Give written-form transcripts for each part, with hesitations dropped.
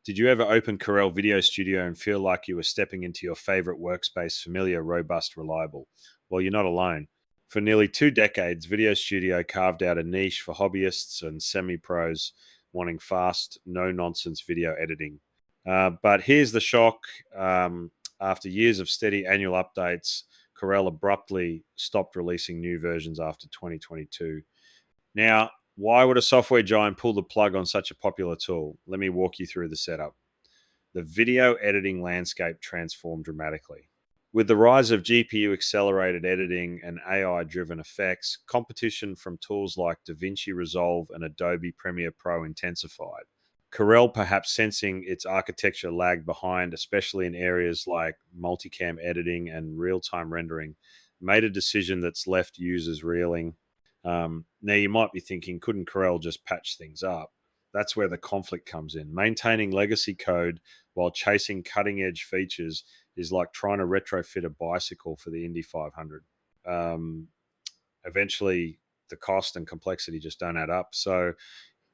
Did you ever open Corel VideoStudio and feel like you were stepping into your favorite workspace, familiar, robust, reliable? Well, you're not alone. For nearly 2 decades, VideoStudio carved out a niche for hobbyists and semi-pros wanting fast, no-nonsense video editing. But here's the shock. After years of steady annual updates, Corel abruptly stopped releasing new versions after 2022. Now, why would a software giant pull the plug on such a popular tool? Let me walk you through the setup. The video editing landscape transformed dramatically. With the rise of GPU accelerated editing and AI driven effects, competition from tools like DaVinci Resolve and Adobe Premiere Pro intensified. Corel, perhaps sensing its architecture lagged behind, especially in areas like multicam editing and real time rendering, made a decision that's left users reeling. Now, you might be thinking, couldn't Corel just patch things up? That's where the conflict comes in. Maintaining legacy code while chasing cutting edge features is like trying to retrofit a bicycle for the Indy 500. Eventually, the cost and complexity just don't add up. So,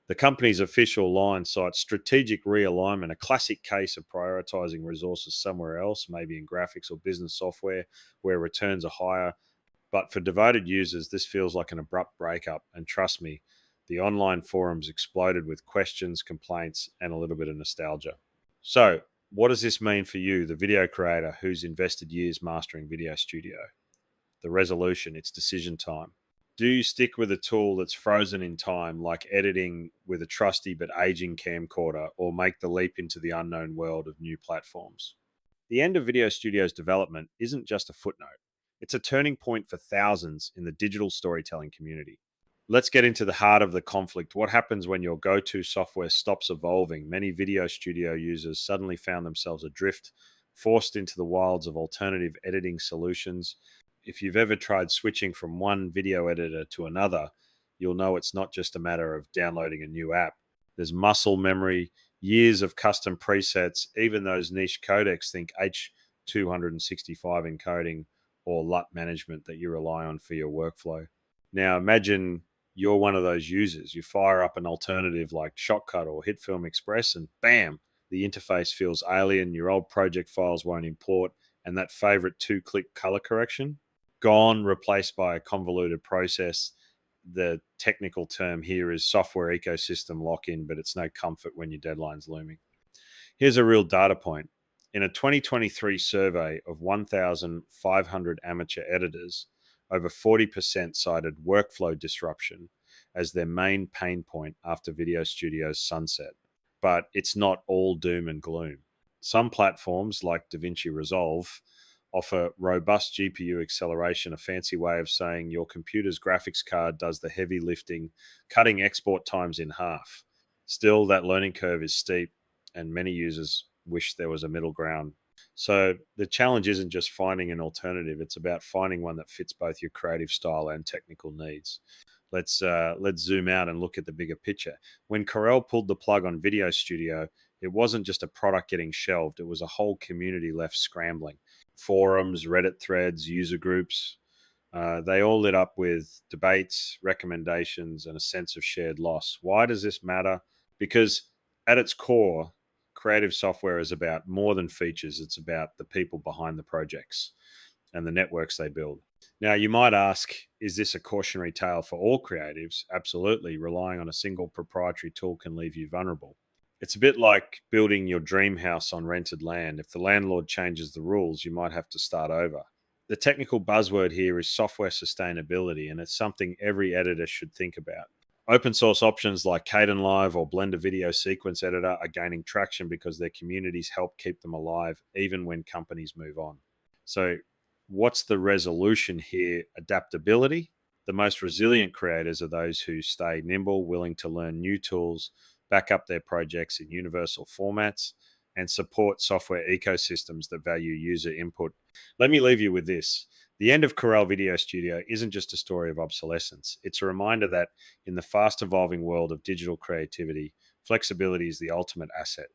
the company's official line cites strategic realignment, a classic case of prioritizing resources somewhere else, maybe in graphics or business software where returns are higher. But for devoted users, this feels like an abrupt breakup. And trust me, the online forums exploded with questions, complaints, and a little bit of nostalgia. So, what does this mean for you, the video creator who's invested years mastering Video Studio? The resolution, it's decision time. Do you stick with a tool that's frozen in time, like editing with a trusty but aging camcorder, or make the leap into the unknown world of new platforms? The end of Video Studio's development isn't just a footnote. It's a turning point for thousands in the digital storytelling community. Let's get into the heart of the conflict. What happens when your go-to software stops evolving? Many Video Studio users suddenly found themselves adrift, forced into the wilds of alternative editing solutions. If you've ever tried switching from one video editor to another, you'll know it's not just a matter of downloading a new app. There's muscle memory, years of custom presets, even those niche codecs, think H265 encoding or LUT management that you rely on for your workflow. Now imagine you're one of those users. You fire up an alternative like Shotcut or HitFilm Express and bam, the interface feels alien, your old project files won't import, and that favorite 2-click color correction, gone, replaced by a convoluted process. The technical term here is software ecosystem lock-in, but it's no comfort when your deadline's looming. Here's a real data point. In a 2023 survey of 1,500 amateur editors, over 40% cited workflow disruption as their main pain point after Video Studio's sunset. But it's not all doom and gloom. Some platforms like DaVinci Resolve offer robust GPU acceleration, a fancy way of saying your computer's graphics card does the heavy lifting, cutting export times in half. Still, that learning curve is steep, and many users wish there was a middle ground. So the challenge isn't just finding an alternative, it's about finding one that fits both your creative style and technical needs. Let's zoom out and look at the bigger picture. When Corel pulled the plug on Video Studio, it wasn't just a product getting shelved, it was a whole community left scrambling. Forums, Reddit threads, user groups, they all lit up with debates, recommendations, and a sense of shared loss. Why does this matter? Because at its core, creative software is about more than features. It's about the people behind the projects and the networks they build. Now, you might ask, is this a cautionary tale for all creatives? Absolutely. Relying on a single proprietary tool can leave you vulnerable. It's a bit like building your dream house on rented land. If the landlord changes the rules, you might have to start over. The technical buzzword here is software sustainability, and it's something every editor should think about. Open source options like Kdenlive or Blender Video Sequence Editor are gaining traction because their communities help keep them alive even when companies move on. So what's the resolution here? Adaptability. The most resilient creators are those who stay nimble, willing to learn new tools, back up their projects in universal formats, and support software ecosystems that value user input. Let me leave you with this. The end of Corel Video Studio isn't just a story of obsolescence. It's a reminder that in the fast evolving world of digital creativity, flexibility is the ultimate asset.